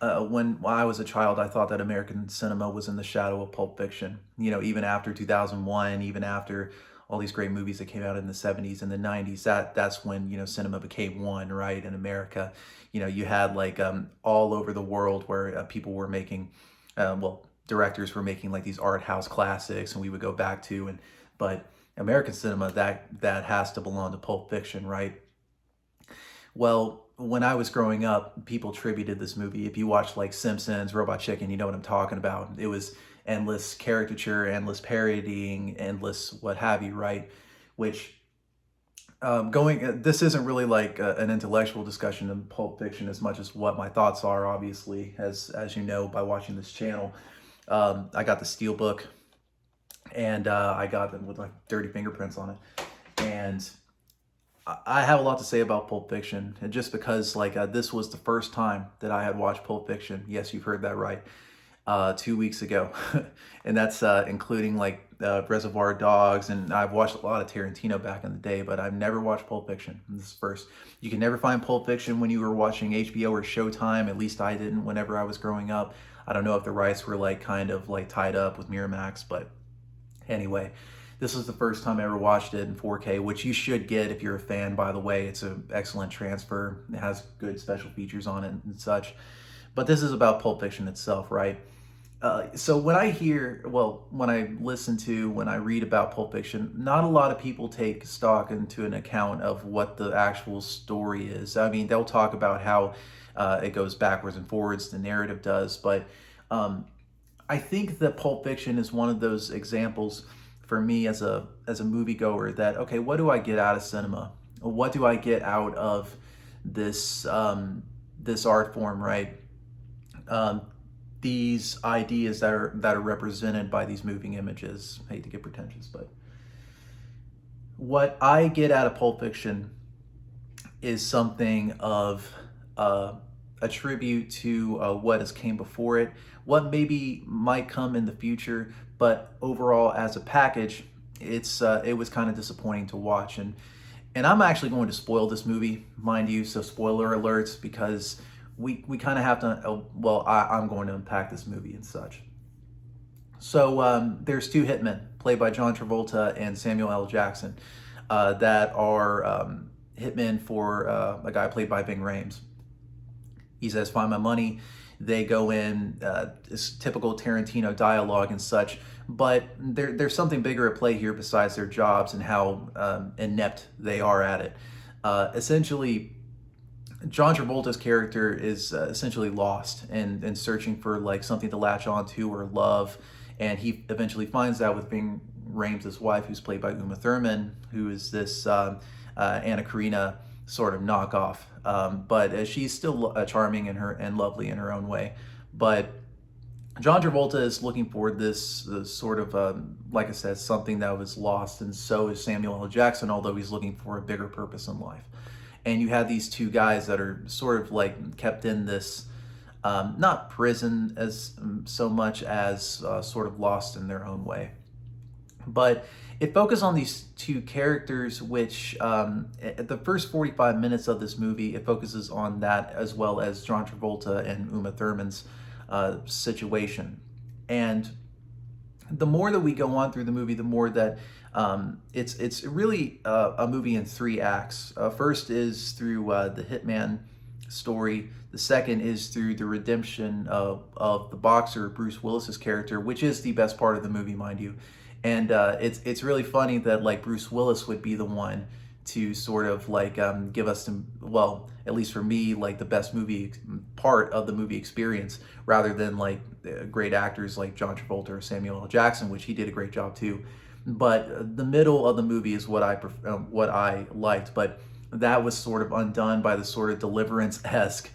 when I was a child, I thought that American cinema was in the shadow of Pulp Fiction. You know, even after 2001, even after all these great movies that came out in the 70s and the 90s, that's when, you know, cinema became one, right? In America, you know, you had like all over the world where people were making, directors were making like these art house classics, and we would go back to, and but American cinema, that has to belong to Pulp Fiction, right? Well, when I was growing up, people attributed this movie. If you watch like Simpsons, Robot Chicken, you know what I'm talking about. It was endless caricature, endless parodying, endless what have you, right? Which this isn't really like an intellectual discussion in Pulp Fiction as much as what my thoughts are. Obviously, as you know by watching this channel, I got the Steelbook, and I got them with like dirty fingerprints on it, and I have a lot to say about Pulp Fiction, and just because like this was the first time that I had watched Pulp Fiction. Yes, you've heard that right. 2 weeks ago, and that's including like Reservoir Dogs, and I've watched a lot of Tarantino back in the day, but I've never watched Pulp Fiction. This is first. You can never find Pulp Fiction when you were watching HBO or Showtime. At least I didn't whenever I was growing up. I don't know if the rights were like kind of like tied up with Miramax, but anyway, this is the first time I ever watched it in 4K, which you should get if you're a fan, by the way. It's an excellent transfer. It has good special features on it and such. But this is about Pulp Fiction itself, right? So when I listen to, when I read about Pulp Fiction, not a lot of people take stock into an account of what the actual story is. I mean, they'll talk about how it goes backwards and forwards, the narrative does, but um, I think that Pulp Fiction is one of those examples for me as a moviegoer that, okay, what do I get out of cinema? What do I get out of this this art form, right? Um, these ideas that are represented by these moving images. I hate to get pretentious, but what I get out of Pulp Fiction is something of uh, a tribute to what has came before it, what maybe might come in the future, but overall as a package, it was kind of disappointing to watch, and I'm actually going to spoil this movie, mind you, so spoiler alerts, because we kind of have to. I'm going to unpack this movie and such. So there's two hitmen played by John Travolta and Samuel L. Jackson that are hitmen for a guy played by Ving Rhames. He says, "Find my money." They go in, this typical Tarantino dialogue and such, but there's something bigger at play here besides their jobs and how inept they are at it. Essentially, John Travolta's character is essentially lost and searching for like something to latch onto or love, and he eventually finds that with Ving Rhames' wife, who's played by Uma Thurman, who is this Anna Karina sort of knockoff, but she's still charming and lovely in her own way. But John Travolta is looking for this sort of, like I said, something that was lost, and so is Samuel L. Jackson, although he's looking for a bigger purpose in life. And you have these two guys that are sort of like kept in this, not prison as so much as sort of lost in their own way. But it focuses on these two characters, which at the first 45 minutes of this movie, it focuses on that as well as John Travolta and Uma Thurman's situation. And the more that we go on through the movie, the more that it's really a movie in three acts. First is through the hitman story. The second is through the redemption of the boxer Bruce Willis's character, which is the best part of the movie, mind you. And it's really funny that like Bruce Willis would be the one to sort of like give us some, well, at least for me, like the best movie part of the movie experience, rather than like great actors like John Travolta or Samuel L. Jackson, which he did a great job too. But the middle of the movie is what I liked, but that was sort of undone by the sort of Deliverance-esque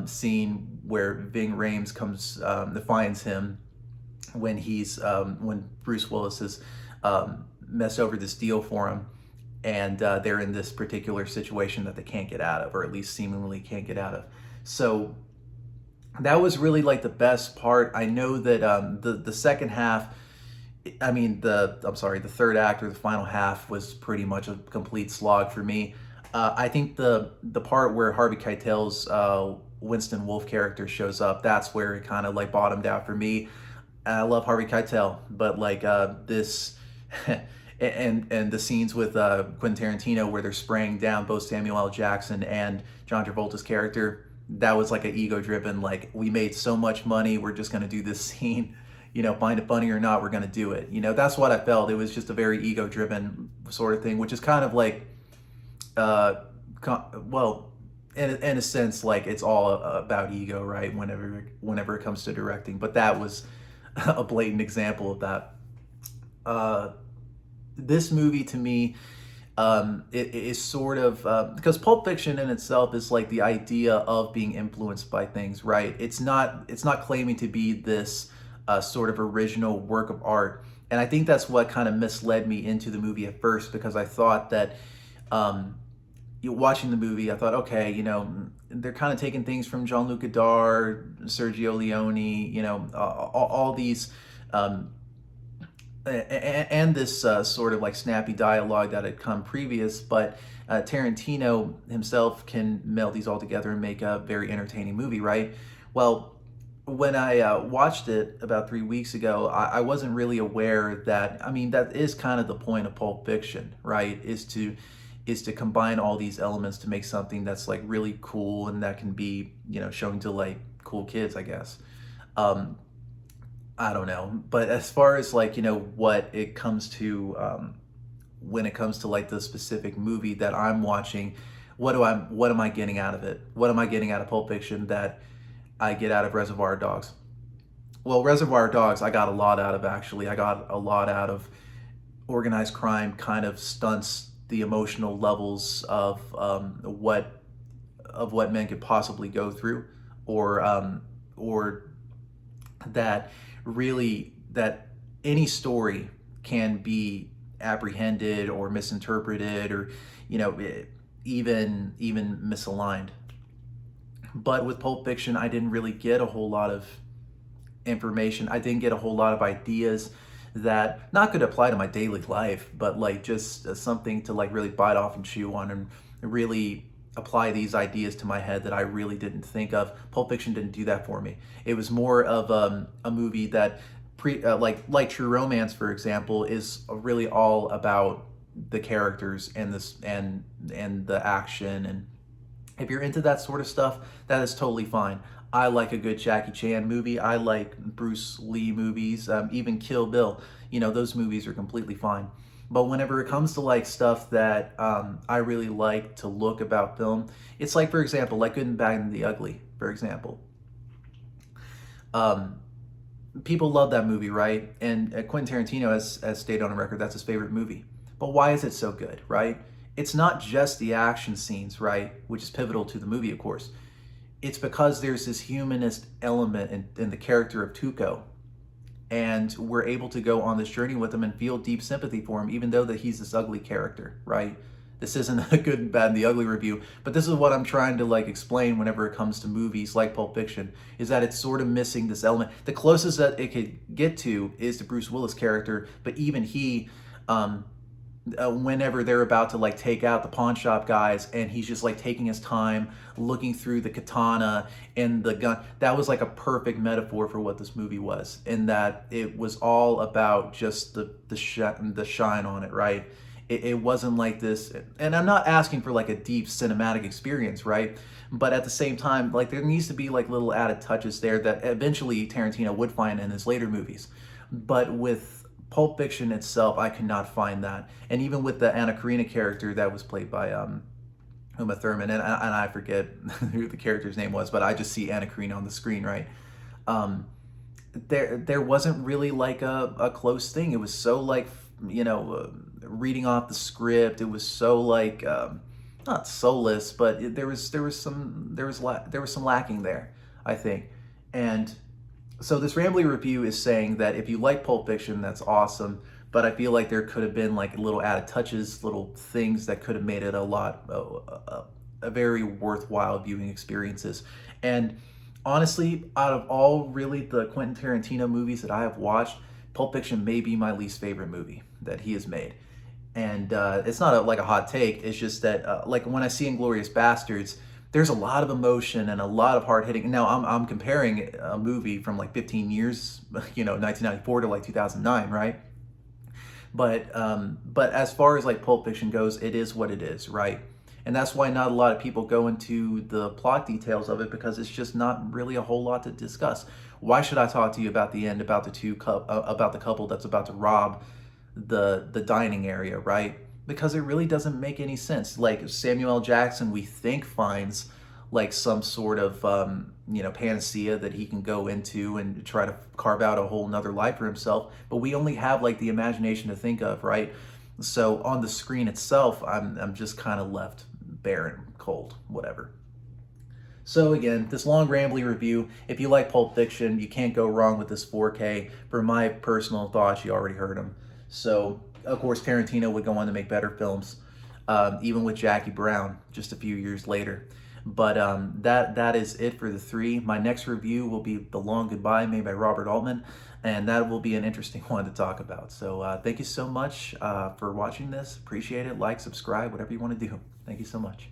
scene where Ving Rhames comes finds him when Bruce Willis has messed over this deal for him, and they're in this particular situation that they can't get out of, or at least seemingly can't get out of. So that was really like the best part. I know that the second half, I mean the third act or the final half was pretty much a complete slog for me. I think the part where Harvey Keitel's Winston Wolfe character shows up, that's where it kind of like bottomed out for me. And I love Harvey Keitel, but like this and the scenes with Quentin Tarantino where they're spraying down both Samuel L. Jackson and John Travolta's character, that was like an ego driven, like, we made so much money, we're just gonna do this scene, find it funny or not, we're gonna do it. That's what I felt. It was just a very ego driven sort of thing, which is kind of like, uh, well, in a sense, like, it's all about ego, right? Whenever it comes to directing, but that was a blatant example of that. Uh, this movie to me, it is sort of because Pulp Fiction in itself is like the idea of being influenced by things, right? It's not claiming to be this sort of original work of art, and I think that's what kind of misled me into the movie at first, because I thought that watching the movie, I thought, okay, they're kind of taking things from Jean-Luc Godard, Sergio Leone, all these. And this sort of like snappy dialogue that had come previous, but Tarantino himself can meld these all together and make a very entertaining movie, right? Well, when I watched it about 3 weeks ago, I wasn't really aware that, I mean, that is kind of the point of Pulp Fiction, right? Is to combine all these elements to make something that's like really cool and that can be, shown to like cool kids, I guess. Um, I don't know, but as far as like, what it comes to, when it comes to like the specific movie that I'm watching, what am I getting out of it? What am I getting out of Pulp Fiction that I get out of Reservoir Dogs? Well, Reservoir Dogs, I got a lot out of, actually. I got a lot out of organized crime kind of stunts the emotional levels of what men could possibly go through, or that really, that any story can be apprehended or misinterpreted, or even misaligned. But with Pulp Fiction, I didn't really get a whole lot of information. I didn't get a whole lot of ideas that not could apply to my daily life, but like just something to like really bite off and chew on, and really apply these ideas to my head that I really didn't think of. Pulp Fiction didn't do that for me. It was more of a movie that like True Romance, for example, is really all about the characters and this and the action. And if you're into that sort of stuff, that is totally fine. I like a good Jackie Chan movie. I like Bruce Lee movies, even Kill Bill. Those movies are completely fine. But whenever it comes to like stuff that I really like to look about film, it's like, for example, like Good and Bad and the Ugly, for example. Um, People love that movie, right? And Quentin Tarantino has stated on a record that's his favorite movie. But why is it so good, right? It's not just the action scenes, right? Which is pivotal to the movie, of course. It's because there's this humanist element in the character of Tuco, and we're able to go on this journey with him and feel deep sympathy for him, even though that he's this ugly character, right? This isn't a Good and Bad and the Ugly review, but this is what I'm trying to like explain whenever it comes to movies like Pulp Fiction, is that it's sort of missing this element. The closest that it could get to is the Bruce Willis character, but even he, whenever they're about to like take out the pawn shop guys, and he's just like taking his time looking through the katana and the gun, that was like a perfect metaphor for what this movie was, in that it was all about just the shine on it, right? It wasn't like this, and I'm not asking for like a deep cinematic experience, right? But at the same time, like, there needs to be like little added touches there that eventually Tarantino would find in his later movies. But with Pulp Fiction itself, I could not find that. And even with the Anna Karina character that was played by Uma Thurman, and I forget who the character's name was, but I just see Anna Karina on the screen, right? Um, there wasn't really like a close thing. It was so like, reading off the script. It was so like not soulless, but there was some lacking there, I think. And so this rambly review is saying that if you like Pulp Fiction, that's awesome. But I feel like there could have been like little added touches, little things that could have made it a very worthwhile viewing experiences. And honestly, out of all really the Quentin Tarantino movies that I have watched, Pulp Fiction may be my least favorite movie that he has made. And it's not like a hot take. It's just that like when I see Inglourious Bastards, there's a lot of emotion and a lot of hard hitting. Now I'm comparing a movie from like 15 years, 1994 to like 2009, right? But as far as like Pulp Fiction goes, it is what it is, right? And that's why not a lot of people go into the plot details of it, because it's just not really a whole lot to discuss. Why should I talk to you about the end, about about the couple that's about to rob the dining area, right? Because it really doesn't make any sense. Like Samuel L. Jackson, we think finds like some sort of panacea that he can go into and try to carve out a whole nother life for himself, but we only have like the imagination to think of, right? So on the screen itself, I'm just kind of left barren, cold, whatever. So again, this long rambly review. If you like Pulp Fiction, you can't go wrong with this 4K. For my personal thoughts, you already heard them. So of course, Tarantino would go on to make better films, even with Jackie Brown just a few years later. But that is it for the three. My next review will be The Long Goodbye, made by Robert Altman, and that will be an interesting one to talk about. So thank you so much for watching this. Appreciate it. Like, subscribe, whatever you want to do. Thank you so much.